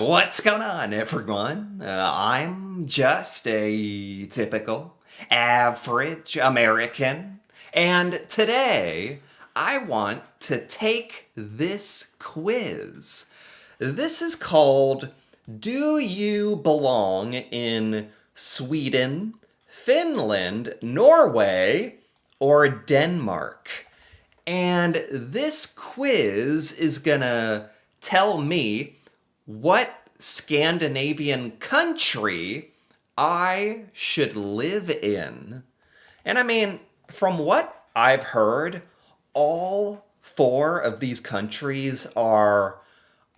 What's going on, everyone? I'm just a typical, average American, and today I want to take this quiz. This is called Do You Belong in Sweden, Finland, Norway, or Denmark? And this quiz is gonna tell me what Scandinavian country I should live in. And I mean, from what I've heard, all four of these countries are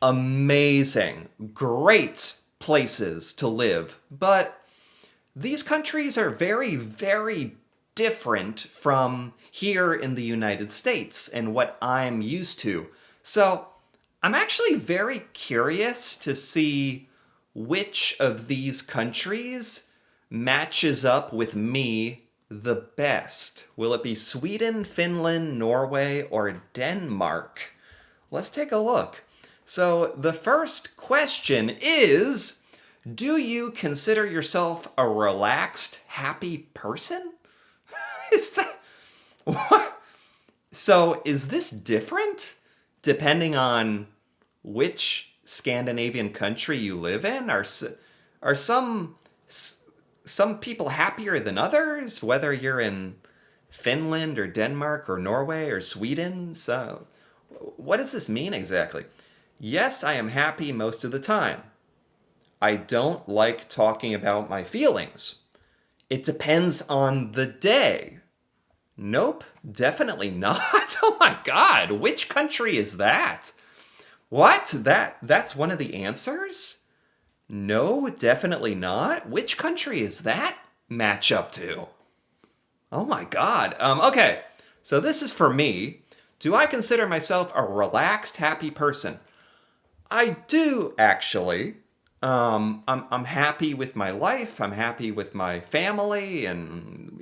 amazing, great places to live. But these countries are very, very different from here in the United States and what I'm used to. So I'm actually very curious to see which of these countries matches up with me the best. Will it be Sweden, Finland, Norway, or Denmark? Let's take a look. So the first question is, do you consider yourself a relaxed, happy person? Is that what? So is this different depending on which Scandinavian country you live in? Are some people happier than others, whether you're in Finland or Denmark or Norway or Sweden? So what does this mean exactly? Yes, I am happy most of the time. I don't like talking about my feelings. It depends on the day. Nope, definitely not. Oh my god, which country is that? What? That's one of the answers? No, definitely not. Which country is that match up to? Oh my god. Okay. So this is for me. Do I consider myself a relaxed, happy person? I do actually. I'm happy with my life. I'm happy with my family, and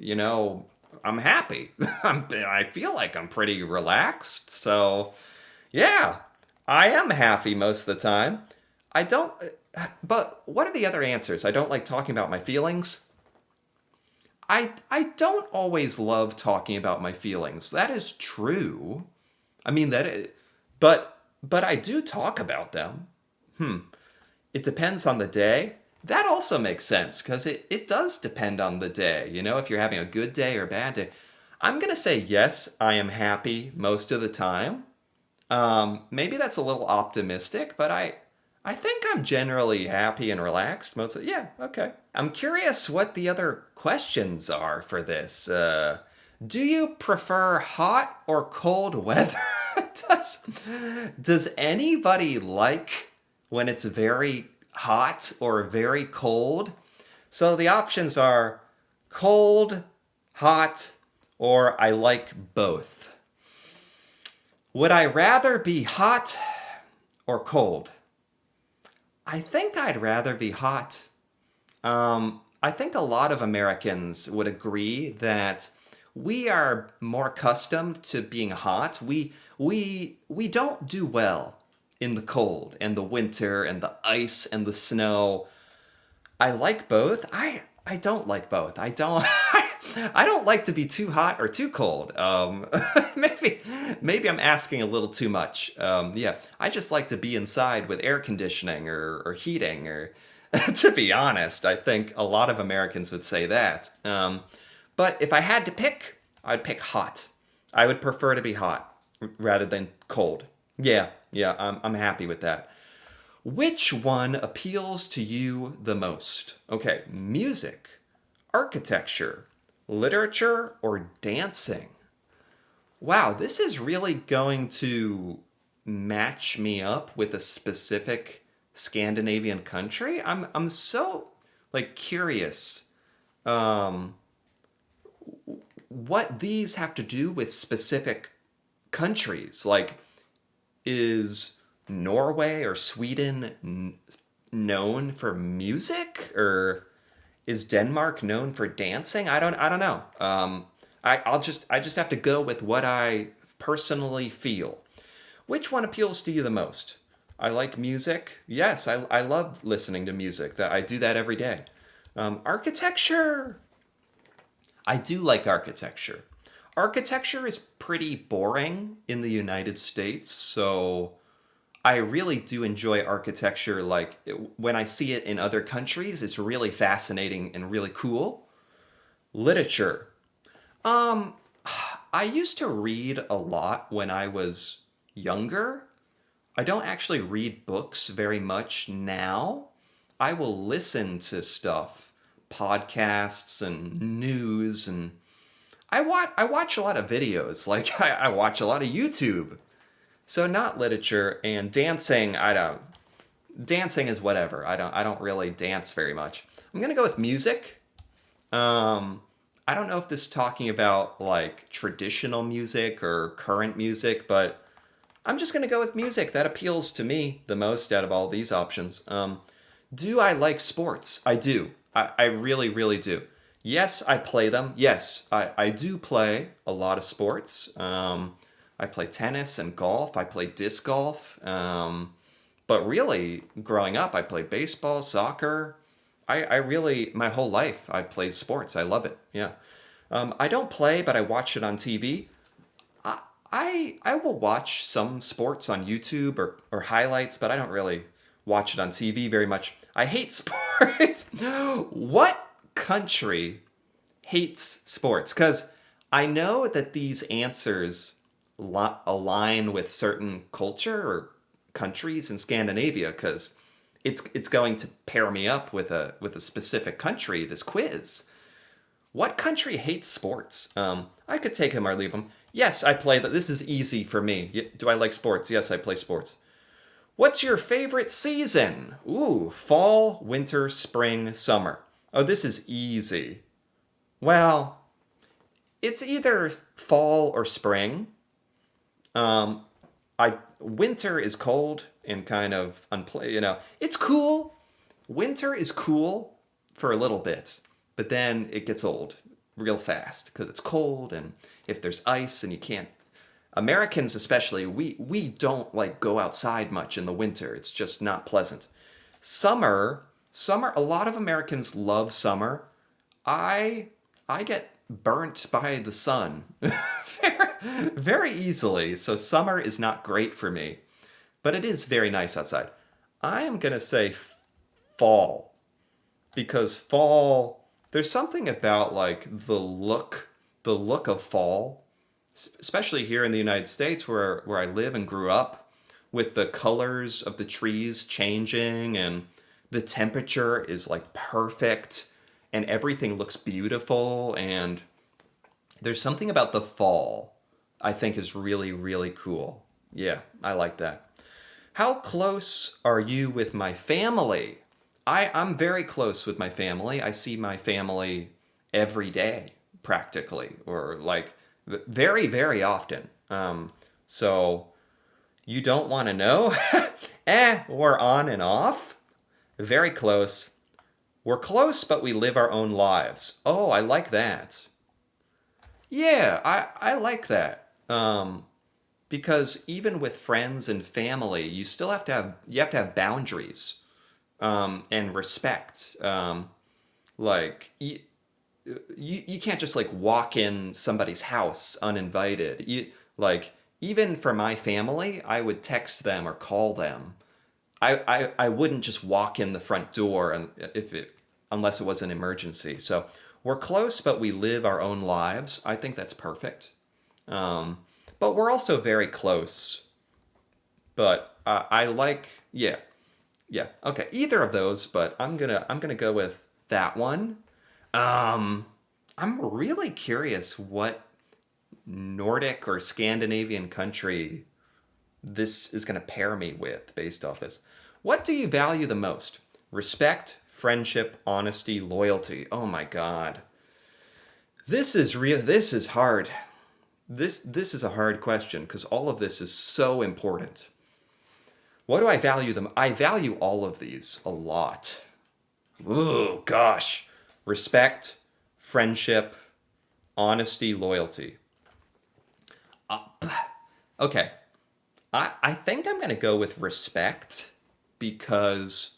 I'm happy. I feel like I'm pretty relaxed. So, yeah, I am happy most of the time. I don't. But what are the other answers? I don't like talking about my feelings. I don't always love talking about my feelings. That is true. I mean that. But I do talk about them. It depends on the day. That also makes sense because it does depend on the day. If you're having a good day or a bad day. I'm going to say yes, I am happy most of the time. Maybe that's a little optimistic, but I think I'm generally happy and relaxed most of yeah, okay. I'm curious what the other questions are for this. Do you prefer hot or cold weather? does, does anybody like when it's very hot or very cold? So the options are cold, hot, or I like both. Would I rather be hot or cold? I think I'd rather be hot. I think a lot of Americans would agree that we are more accustomed to being hot. We don't do well in the cold and the winter and the ice and the snow. I like both. I don't like both. I don't I don't like to be too hot or too cold. Maybe I'm asking a little too much. Yeah, I just like to be inside with air conditioning or heating. Or to be honest, I think a lot of Americans would say that. But if I had to pick, I'd pick hot. I would prefer to be hot rather than cold. Yeah, I'm happy with that. Which one appeals to you the most? Okay, music, architecture, literature, or dancing? Wow, this is really going to match me up with a specific Scandinavian country. I'm so curious um what these have to do with specific countries. Like, is Norway or Sweden known for music, or is Denmark known for dancing? I don't know. I just have to go with what I personally feel. Which one appeals to you the most? I like music. Yes, I love listening to music. That I do that every day. Architecture. I do like architecture. Architecture is pretty boring in the United States, so I really do enjoy architecture. Like when I see it in other countries, it's really fascinating and really cool. Literature. Um, I used to read a lot when I was younger. I don't actually read books very much now. I will listen to stuff, podcasts and news, and I watch a lot of videos. Like I watch a lot of YouTube. So not literature and dancing. I don't. Dancing is whatever. I don't really dance very much. I'm gonna go with music. Um, I don't know if this is talking about like traditional music or current music, but I'm just gonna go with music. That appeals to me the most out of all these options. Do I like sports? I do. I really, really do. Yes, I play them. Yes, I do play a lot of sports. I play tennis and golf. I play disc golf. But really, growing up, I played baseball, soccer. I really, my whole life, I played sports. I love it. Yeah. I don't play, but I watch it on TV. I will watch some sports on YouTube or highlights, but I don't really watch it on TV very much. I hate sports. What country hates sports? Because I know that these answers align with certain culture or countries in Scandinavia, because it's going to pair me up with a specific country. This quiz. What country hates sports? I could take him or leave him. Yes, I play that. This is easy for me. Do I like sports? Yes, I play sports. What's your favorite season? Ooh, fall, winter, spring, summer. Oh, this is easy. Well, it's either fall or spring. Um, I Winter is cold and kind of unplay. It's cool. Winter is cool for a little bit, but then it gets old real fast because it's cold, and if there's ice and you can't. Americans especially, we don't like go outside much in the winter. It's just not pleasant. Summer, a lot of Americans love summer. I I get burnt by the sun very, very easily. So summer is not great for me, but it is very nice outside. I am going to say fall, because fall, there's something about like the look of fall, especially here in the United States where I live and grew up, with the colors of the trees changing, and the temperature is like perfect, and everything looks beautiful, and there's something about the fall I think is really, really cool. Yeah, I like that. How close are you with my family? I'm very close with my family. I see my family every day, practically, or like very, very often. So you don't want to know? We're on and off. Very close. We're close, but we live our own lives. Oh, I like that. Yeah, I like that. Because even with friends and family, you have to have boundaries, and respect. Like you can't just like walk in somebody's house uninvited. Like, even for my family, I would text them or call them. I wouldn't just walk in the front door, and if it unless it was an emergency. So we're close, but we live our own lives. I think that's perfect. Um, but we're also very close. But I like, yeah, yeah, okay, either of those. But I'm gonna go with that one. Um, I'm really curious what Nordic or Scandinavian country this is going to pair me with based off this. What do you value the most? Respect, friendship, honesty, loyalty. Oh my God. This is real. This is hard. This is a hard question because all of this is so important. What do I value them? I value all of these a lot. Ooh, gosh. Respect, friendship, honesty, loyalty. Uh, okay. I think I'm going to go with respect because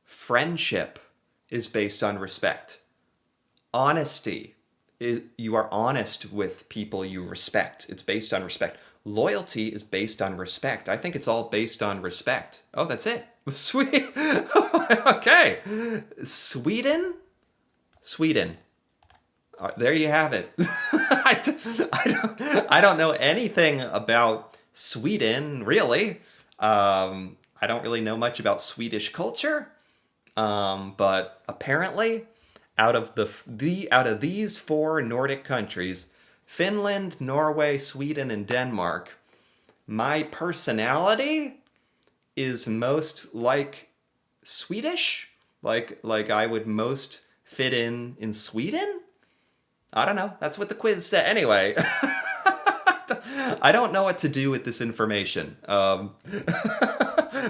friendship is based on respect. Honesty, you are honest with people you respect. It's based on respect. Loyalty is based on respect. I think it's all based on respect. Oh, that's it. Sweet. Okay. Sweden? Sweden. There you have it. I don't know anything about Sweden, really. I don't really know much about Swedish culture. But apparently, out of these four Nordic countries, Finland, Norway, Sweden, and Denmark, my personality is most like Swedish. Like I would most fit in Sweden. I don't know. That's what the quiz said. Anyway, I don't know what to do with this information.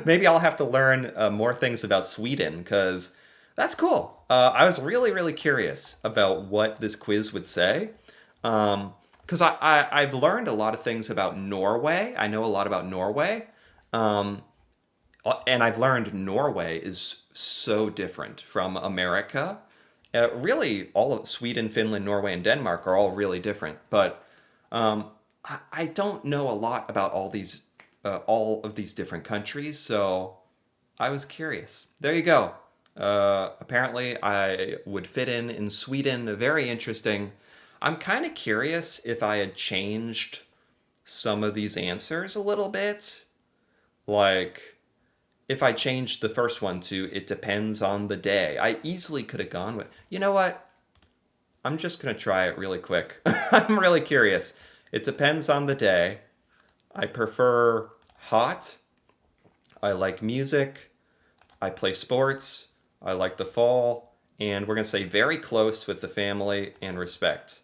Maybe I'll have to learn more things about Sweden because that's cool. I was really, really curious about what this quiz would say. Because I've learned a lot of things about Norway. I know a lot about Norway. Um, and I've learned Norway is so different from America. Really, all of Sweden, Finland, Norway, and Denmark are all really different. But I don't know a lot about all of these different countries, so I was curious. There you go. Apparently, I would fit in Sweden. Very interesting. I'm kind of curious if I had changed some of these answers a little bit. Like, if I changed the first one to "it depends on the day," I easily could have gone with. You know what? I'm just gonna try it really quick. I'm really curious. It depends on the day. I prefer hot. I like music. I play sports. I like the fall. And we're going to say very close with the family and respect.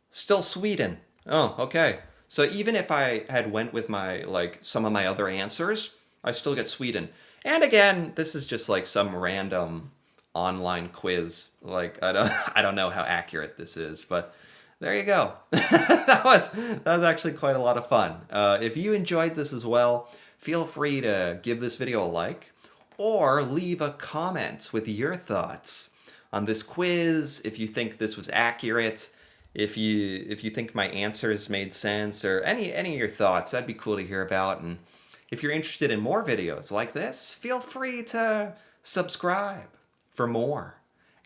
Still Sweden. Oh, okay. So even if I had went with my like some of my other answers, I still get Sweden. And again, this is just like some random online quiz. Like I don't know how accurate this is, but there you go. That was actually quite a lot of fun. If you enjoyed this as well, feel free to give this video a like or leave a comment with your thoughts on this quiz. If you think this was accurate, if you think my answers made sense, or any of your thoughts, that'd be cool to hear about. And if you're interested in more videos like this, feel free to subscribe for more.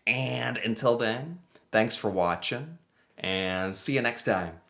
And until then, thanks for watching, and see you next time.